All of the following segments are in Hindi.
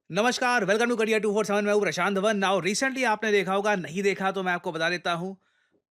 नमस्कार, वेलकम टू करियर 247। मैं हूं प्रशांत धवन। नाउ रिसेंटली आपने देखा होगा, नहीं देखा तो मैं आपको बता देता हूं।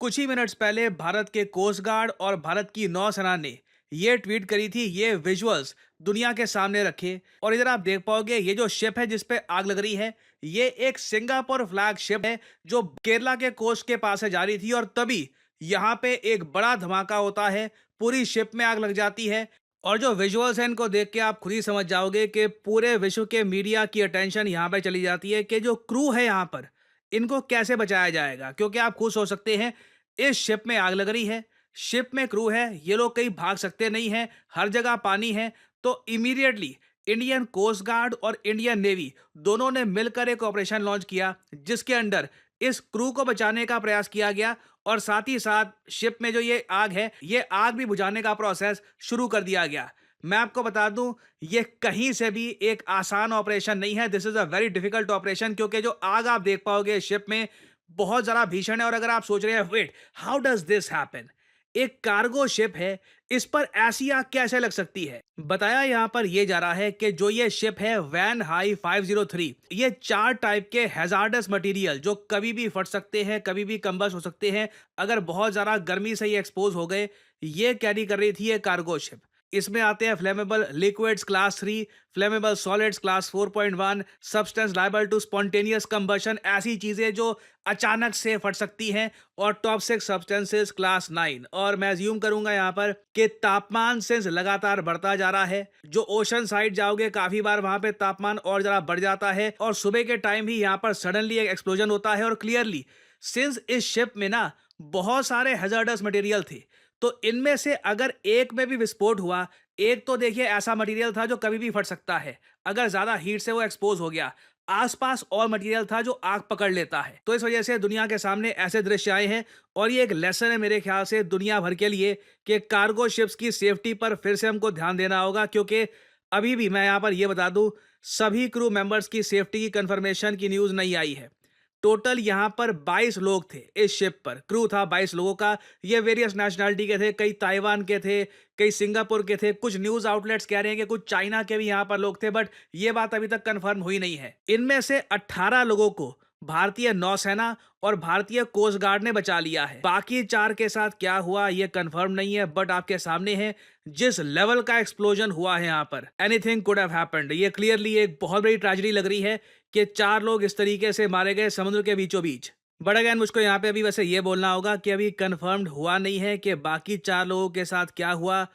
कुछ ही मिनट्स पहले भारत के कोस्ट गार्ड और भारत की नौसेना ने ये ट्वीट करी थी, ये विजुअल्स दुनिया के सामने रखे। और इधर आप देख पाओगे, ये जो शिप है जिस पे आग लग रही है, ये एक सिंगापुर फ्लैग शिप है जो केरला के कोस्ट के पास से जा रही थी। और तभी यहाँ पे एक बड़ा धमाका होता है, पूरी शिप में आग लग जाती है। और जो विजुअल्स हैं, इनको देख के आप खुद ही समझ जाओगे कि पूरे विश्व के मीडिया की अटेंशन यहाँ पे चली जाती है कि जो क्रू है यहाँ पर, इनको कैसे बचाया जाएगा। क्योंकि आप खुद सोच सकते हैं, इस शिप में आग लग रही है, शिप में क्रू है, ये लोग कहीं भाग सकते नहीं हैं, हर जगह पानी है। तो इमीडिएटली इंडियन कोस्ट गार्ड और इंडियन नेवी दोनों ने मिलकर एक ऑपरेशन लॉन्च किया, जिसके अंडर इस क्रू को बचाने का प्रयास किया गया। और साथ ही साथ शिप में जो ये आग है, ये आग भी बुझाने का प्रोसेस शुरू कर दिया गया। मैं आपको बता दूं, ये कहीं से भी एक आसान ऑपरेशन नहीं है। This is a very difficult operation, क्योंकि जो आग आप देख पाओगे शिप में, बहुत ज्यादा भीषण है। और अगर आप सोच रहे हैं, wait, how does this happen, एक कार्गो शिप है, इस पर ऐसी आग कैसे लग सकती है। बताया यहां पर यह जा रहा है कि जो ये शिप है वैन हाई 503, ये 4 टाइप के हैजार्डस मटेरियल जो कभी भी फट सकते हैं, कभी भी कंबस्ट हो सकते हैं, अगर बहुत ज्यादा गर्मी से ये एक्सपोज हो गए, ये कैरी कर रही थी ये कार्गो शिप। इसमें आते हैं flammable liquids class 3, flammable solids class 4.1, substance liable to spontaneous combustion, ऐसी चीजें जो अचानक से फट सकती हैं, और टॉक्सिक सब्सटेंसेस क्लास 9। और मैं अज्यूम करूंगा यहाँ पर कि तापमान सिंस लगातार बढ़ता जा रहा है, जो ओशन साइड जाओगे काफी बार वहां पे तापमान और जरा बढ़ जाता है, और सुबह के टाइम भी यहाँ पर सडनली एक एक्सप्लोजन होता है। और क्लियरली सिंस इस शिप में ना बहुत सारे हैजार्डस मटेरियल थे, तो इनमें से अगर एक में भी विस्फोट हुआ, एक तो देखिए ऐसा मटेरियल था जो कभी भी फट सकता है, अगर ज्यादा हीट से वो एक्सपोज हो गया, आसपास और मटेरियल था जो आग पकड़ लेता है। तो इस वजह से दुनिया के सामने ऐसे दृश्य आए हैं। और ये एक लेसन है मेरे ख्याल से दुनिया भर के लिए, कि कार्गो शिप्स की सेफ्टी पर फिर से हमको ध्यान देना होगा। क्योंकि अभी भी मैं यहाँ पर ये बता दूं, सभी क्रू मेंबर्स की सेफ्टी की कंफर्मेशन की न्यूज नहीं आई है। टोटल यहाँ पर 22 लोग थे, इस शिप पर क्रू था 22 लोगों का। ये वेरियस नेशनैलिटी के थे, कई ताइवान के थे, कई सिंगापुर के थे, कुछ न्यूज आउटलेट्स कह रहे हैं कि कुछ चाइना के भी यहाँ पर लोग थे, बट ये बात अभी तक कंफर्म हुई नहीं है। इनमें से 18 लोगों को भारतीय नौसेना और भारतीय कोस्ट गार्ड ने बचा लिया है। बाकी 4 के साथ क्या हुआ ये कंफर्म नहीं है, बट आपके सामने है जिस लेवल का एक्सप्लोजन हुआ है यहाँ पर, एनीथिंग कुड हैव हैपेंड। ये क्लियरली एक बहुत बड़ी ट्रेजेडी लग रही है कि 4 लोग इस तरीके से मारे गए समुद्र के बीचों बीच। बट अगेन मुझको यहाँ पे अभी वैसे ये बोलना होगा कि अभी कंफर्म्ड हुआ नहीं है कि बाकी 4 लोगों के साथ क्या हुआ।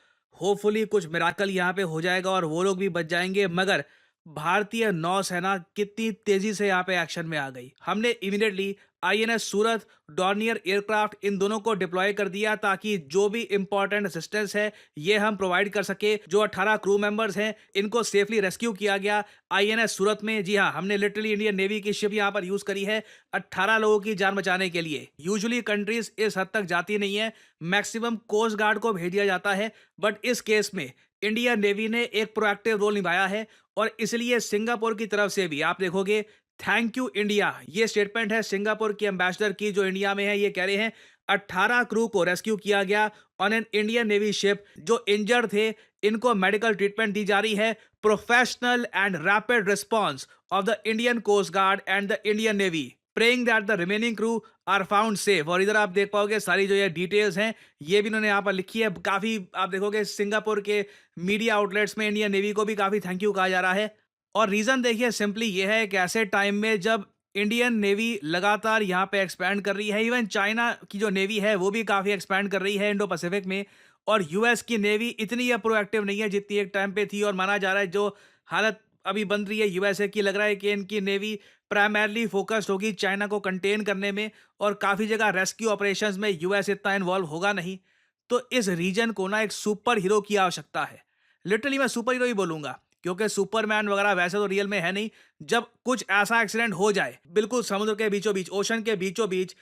होपफुली कुछ मिराकल यहाँ पे हो जाएगा और वो लोग भी बच जाएंगे। मगर भारतीय नौसेना कितनी तेजी से यहाँ पे एक्शन में आ गई। हमने इमीडिएटली आईएनएस सूरत, डॉर्नियर एयरक्राफ्ट, इन दोनों को डिप्लॉय कर दिया, ताकि जो भी इंपॉर्टेंट असिस्टेंस है ये हम प्रोवाइड कर सके। जो 18 क्रू मेंबर्स हैं, इनको सेफली रेस्क्यू किया गया आईएनएस सूरत में। जी हाँ, हमने लिटरली इंडियन नेवी की शिप यहाँ पर यूज करी है 18 लोगों की जान बचाने के लिए। यूजुअली कंट्रीज इस हद तक जाती नहीं है, मैक्सिमम कोस्ट गार्ड को भेज दिया जाता है, बट इस केस में इंडियन नेवी ने एक प्रोएक्टिव रोल निभाया है। और इसलिए सिंगापुर की तरफ से भी आप देखोगे, थैंक यू इंडिया, ये स्टेटमेंट है सिंगापुर की एम्बेसडर की जो इंडिया में है। ये कह रहे हैं 18 क्रू को रेस्क्यू किया गया on an Indian navy ship. जो इंजर्ड थे, इनको मेडिकल ट्रीटमेंट दी जा रही है। Professional and rapid response of the Indian coast guard and the Indian navy, praying that the remaining crew are found safe. और इधर आप देख पाओगे सारी जो ये डिटेल्स हैं, ये भी इन्होंने यहाँ पर लिखी है। काफी आप देखोगे सिंगापुर के मीडिया आउटलेट्स में इंडियन नेवी को भी काफी थैंक यू कहा जा रहा है। और रीजन देखिए सिंपली ये है कि ऐसे टाइम में जब इंडियन नेवी लगातार यहाँ पे एक्सपैंड कर रही है, इवन चाइना की जो नेवी है वो भी काफी एक्सपैंड कर रही है इंडो पैसिफिक में, और यूएस की नेवी इतनी प्रोएक्टिव नहीं है जितनी एक टाइम पे थी। और माना जा रहा है जो हालत अभी बन रही है यूएसए की, लग रहा है कि इनकी नेवी प्राइमरली फोकस्ड होगी चाइना को कंटेन करने में, और काफी जगह रेस्क्यू ऑपरेशंस में यूएस इतना इन्वॉल्व होगा नहीं। तो इस रीजन को ना एक सुपर हीरो की आवश्यकता है। लिटरली मैं सुपर हीरो ही बोलूंगा, क्योंकि सुपरमैन वगैरह वैसे तो रियल में है नहीं। जब कुछ ऐसा एक्सीडेंट हो जाए, बिल्कुल समुद्र के बीचों बीच, ओशन के बीचों बीच,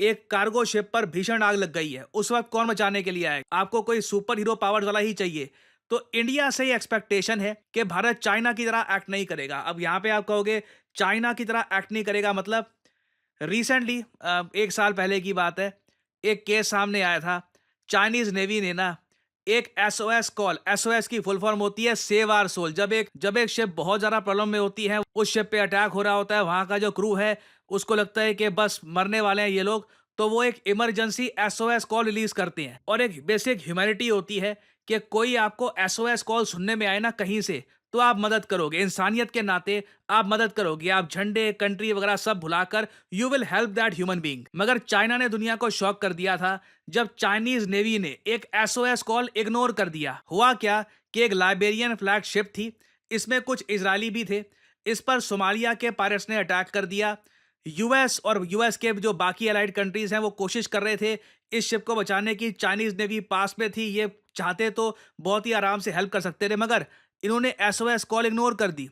एक कार्गो शिप पर भीषण आग लग गई है, उस वक्त कौन बचाने के लिए आएगा। आपको कोई सुपर हीरो पावर्स वाला ही चाहिए। तो इंडिया से ही एक्सपेक्टेशन है कि भारत चाइना की तरह एक्ट नहीं करेगा। अब यहाँ पे आप कहोगे चाइना की तरह एक्ट नहीं करेगा मतलब, रिसेंटली 1 साल पहले की बात है, एक केस सामने आया था। चाइनीज नेवी ने ना एक एसओएस कॉल, एसओएस की फुल फॉर्म होती है सेव आवर सोल। जब एक शिप बहुत ज़्यादा प्रॉब्लम में होती है, उस शिप पे अटैक हो रहा होता है, वहाँ का जो क्रू है, उसको लगता है कि बस मरने वाले हैं ये लोग, तो वो एक इमरजेंसी एसओएस कॉल रिलीज़ करते हैं। और एक बेसिक ह्यूमैनिटी होती है कि कोई आपको एसओएस कॉल सुनने में आए ना कहीं से, तो आप मदद करोगे। इंसानियत के नाते आप मदद करोगे। आप झंडे, कंट्री वगैरह सब भुलाकर you will help that human being. मगर चाइना ने दुनिया को शॉक कर दिया था जब चाइनीज नेवी ने एक एसओएस कॉल इग्नोर कर दिया। हुआ क्या कि एक लाइबेरियन फ्लैग शिप थी, इसमें कुछ इजरायली भी थे। इस पर सोमालिया के पायरेट्स ने अटैक कर दिया। यूएस और यूएस के जो बाकी अलाइड कंट्रीज हैं वो कोशिश कर रहे थे इस शिप को बचाने की। चाइनीज नेवी पास में थी, ये चाहते तो बहुत ही आराम से हेल्प कर सकते थे, मगर इन्होंने एसओएस कॉल इग्नोर कर दी।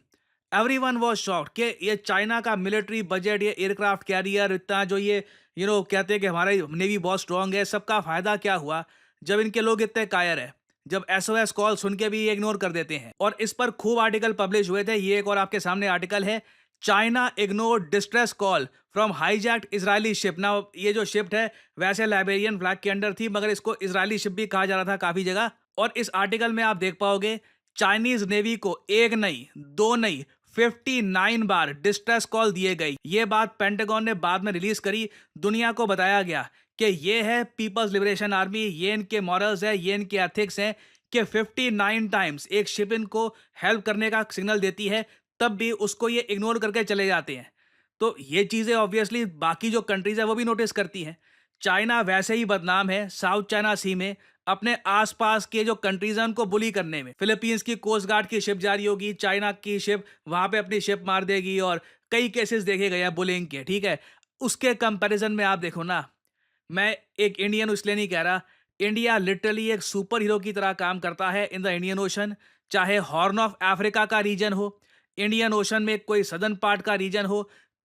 एवरीवन वाज शॉक्ड कि ये चाइना का मिलिट्री बजट, ये एयरक्राफ्ट कैरियर इतना जो ये कहते हैं कि हमारा नेवी बहुत स्ट्रांग है, सबका फायदा क्या हुआ जब इनके लोग इतने कायर है, जब एसओएस कॉल सुन के भी ये इग्नोर कर देते हैं। और इस पर खूब आर्टिकल पब्लिश हुए थे। ये एक और आपके सामने आर्टिकल है, China ignore distress call from hijacked Israeli ship. ना ये जो शिप है वैसे लाइबेरियन फ्लैग के अंडर थी, मगर इसको इजरायली शिप भी कहा जा रहा था काफी जगह। और इस आर्टिकल में आप देख पाओगे चाइनीज नेवी को एक नहीं, दो नहीं, 59 बार डिस्ट्रेस कॉल दिए गई। ये बात पेंटागन ने बाद में रिलीज करी। दुनिया को बताया गया कि ये है पीपल्स लिबरेशन आर्मी, ये इनके मॉरल्स है, ये इनके एथिक्स हैं कि 59 टाइम्स एक शिप इनको हेल्प करने का सिग्नल देती है, तब भी उसको ये इग्नोर करके चले जाते हैं। तो ये चीजें ऑब्वियसली बाकी जो कंट्रीज है वो भी नोटिस करती हैं। चाइना वैसे ही बदनाम है साउथ चाइना सी में अपने आसपास के जो कंट्रीज हैं उनको बुली करने में। फिलीपींस की कोस्ट गार्ड की शिप जा रही होगी, चाइना की शिप वहां पे अपनी शिप मार देगी, और कई केसेस देखे गए हैं बुलिंग के। ठीक है, उसके कंपैरिजन में आप देखो ना, मैं एक इंडियन हूं इसलिए नहीं कह रहा, इंडिया लिटरली एक सुपर हीरो की तरह काम करता है इन द इंडियन ओशन। चाहे हॉर्न ऑफ अफ्रीका का रीजन हो, इंडियन ओशन में कोई सदर्न पार्ट का रीजन हो,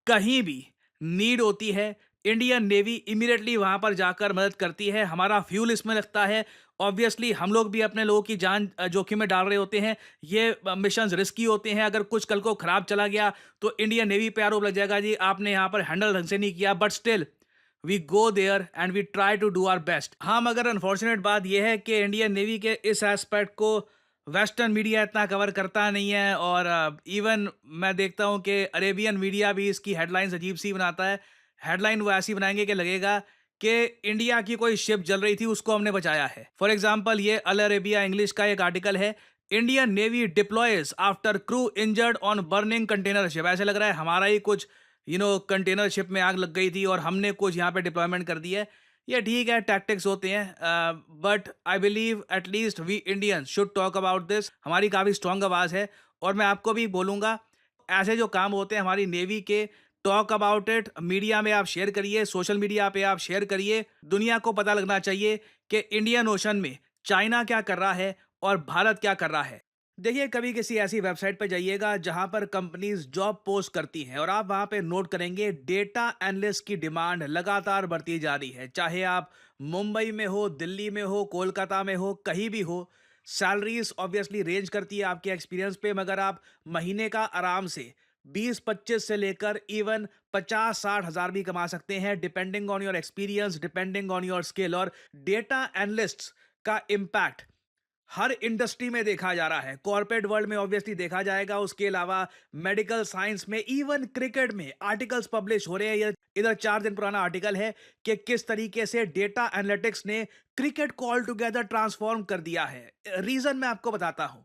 कहीं भी नीड होती है इंडियन नेवी इमीडिएटली वहां पर जाकर मदद करती है। हमारा फ्यूल इसमें लगता है। ऑब्वियसली हम लोग भी अपने लोगों की जान जोखिम में डाल रहे होते हैं। ये मिशंस रिस्की होते हैं। अगर कुछ कल को खराब चला गया तो इंडियन नेवी पे आरोप लग जाएगा, जी आपने यहाँ पर हैंडल ढंग से नहीं किया। But still we go there and we try to do our best. हाँ, मगर अनफॉर्चुनेट बात यह है कि इंडियन नेवी के इस एस्पेक्ट को वेस्टर्न मीडिया इतना कवर करता नहीं है। और इवन मैं देखता हूँ कि अरेबियन मीडिया भी इसकी हेडलाइंस अजीब सी बनाता है। हेडलाइन वो ऐसी बनाएंगे कि लगेगा कि इंडिया की कोई शिप जल रही थी, उसको हमने बचाया है। फॉर एग्जाम्पल, ये अल अरेबिया इंग्लिश का एक आर्टिकल है, Indian navy deploys after crew injured on burning container ship. ऐसे लग रहा है हमारा ही कुछ कंटेनर शिप में आग लग गई थी और हमने कुछ यहाँ पे डिप्लॉयमेंट कर दी है। ये ठीक है, टैक्टिक्स होते हैं, but I believe at least we Indians should talk about this. हमारी काफ़ी स्ट्रांग आवाज़ है और मैं आपको भी बोलूँगा, ऐसे जो काम होते हैं हमारी नेवी के, टॉक अबाउट इट। मीडिया में आप शेयर करिए, सोशल मीडिया पे आप शेयर करिए। दुनिया को पता लगना चाहिए कि इंडियन ओशन में चाइना क्या कर रहा है और भारत क्या कर रहा है। देखिए, कभी किसी ऐसी वेबसाइट पर जाइएगा जहां पर कंपनीज जॉब पोस्ट करती हैं और आप वहां पे नोट करेंगे डेटा एनालिस्ट की डिमांड लगातार बढ़ती जा रही है। चाहे आप मुंबई में हो, दिल्ली में हो, कोलकाता में हो, कहीं भी हो, सैलरीज ऑब्वियसली रेंज करती है आपके एक्सपीरियंस पे, मगर आप महीने का आराम से 20-25 से लेकर इवन 50-60 हजार भी कमा सकते हैं, depending on your experience, depending on your skill. और डेटा एनालिस्ट का इम्पैक्ट हर इंडस्ट्री में देखा जा रहा है। कॉर्पोरेट वर्ल्ड में ऑब्वियसली देखा जाएगा, उसके अलावा मेडिकल साइंस में, इवन क्रिकेट में आर्टिकल्स पब्लिश हो रहे हैं। ये इधर 4 दिन पुराना आर्टिकल है कि किस तरीके से डेटा एनालिटिक्स ने क्रिकेट को ऑल टुगेदर ट्रांसफॉर्म कर दिया है। रीजन मैं आपको बताता हूं।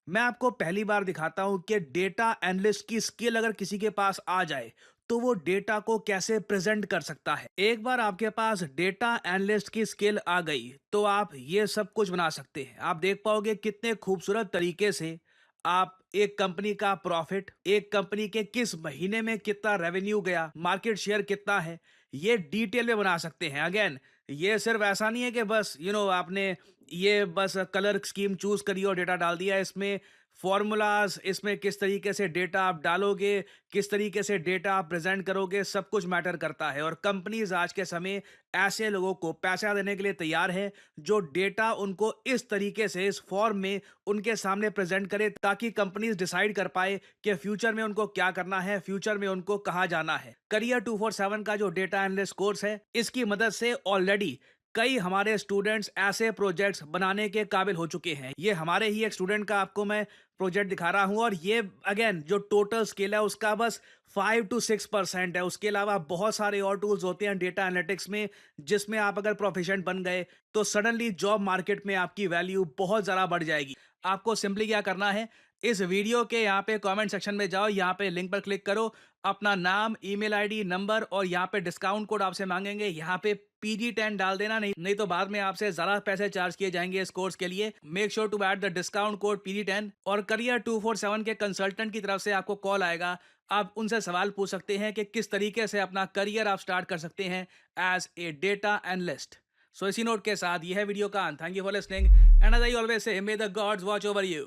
मैं आपको पहली बार दिखाता हूं कि डेटा एनालिस्ट की स्किल अगर किसी के पास आ जाए तो वो डेटा को कैसे प्रेजेंट कर सकता है। एक बार आपके पास डेटा एनालिस्ट की स्किल आ गई तो आप ये सब कुछ बना सकते हैं। आप देख पाओगे कितने खूबसूरत तरीके से आप एक कंपनी का प्रॉफिट, एक कंपनी के किस महीने में कितना रेवेन्यू गया, मार्केट शेयर कितना है, ये डिटेल में बना सकते हैं। अगेन, ये सिर्फ ऐसा नहीं है कि बस आपने ये बस कलर स्कीम चूज करी और डेटा डाल दिया। इसमें फॉर्मूलाज, इसमें किस तरीके से डेटा आप डालोगे, किस तरीके से डेटा आप प्रेजेंट करोगे, सब कुछ मैटर करता है। और कंपनीज आज के समय ऐसे लोगों को पैसा देने के लिए तैयार है जो डेटा उनको इस तरीके से, इस फॉर्म में उनके सामने प्रेजेंट करे, ताकि कंपनीज डिसाइड कर पाए कि फ्यूचर में उनको क्या करना है, फ्यूचर में उनको कहाँ जाना है। करियर 247 का जो डेटा एनालिस्ट कोर्स है, इसकी मदद से ऑलरेडी कई हमारे स्टूडेंट्स ऐसे प्रोजेक्ट्स बनाने के काबिल हो चुके हैं। ये हमारे ही एक स्टूडेंट का आपको मैं प्रोजेक्ट दिखा रहा हूँ और ये अगेन जो टोटल स्किल है उसका बस 5 to 6% है। उसके अलावा बहुत सारे और टूल्स होते हैं डेटा एनालिटिक्स में, जिसमें आप अगर प्रोफिशिएंट बन गए तो सडनली जॉब मार्केट में आपकी वैल्यू बहुत ज़्यादा बढ़ जाएगी। आपको सिंपली क्या करना है, इस वीडियो के यहाँ पे कमेंट सेक्शन में जाओ, यहाँ पे लिंक पर क्लिक करो, अपना नाम, ईमेल आईडी, नंबर और यहाँ पे डिस्काउंट कोड आपसे मांगेंगे, यहाँ पे PG10 डाल देना, नहीं नहीं तो बाद में आपसे ज़्यादा पैसे चार्ज किए जाएंगे इस कोर्स के लिए। Make sure to add the discount code PG10 और करियर 247 के कंसल्टेंट की तरफ से आपको कॉल आएगा। आप उनसे सवाल पूछ सकते हैं कि किस तरीके से अपना करियर आप स्टार्ट कर सकते हैं as a data analyst. So इसी नोट के साथ यह है वीडियो का अंत। Thank you for listening and as I always say, may the gods watch over you.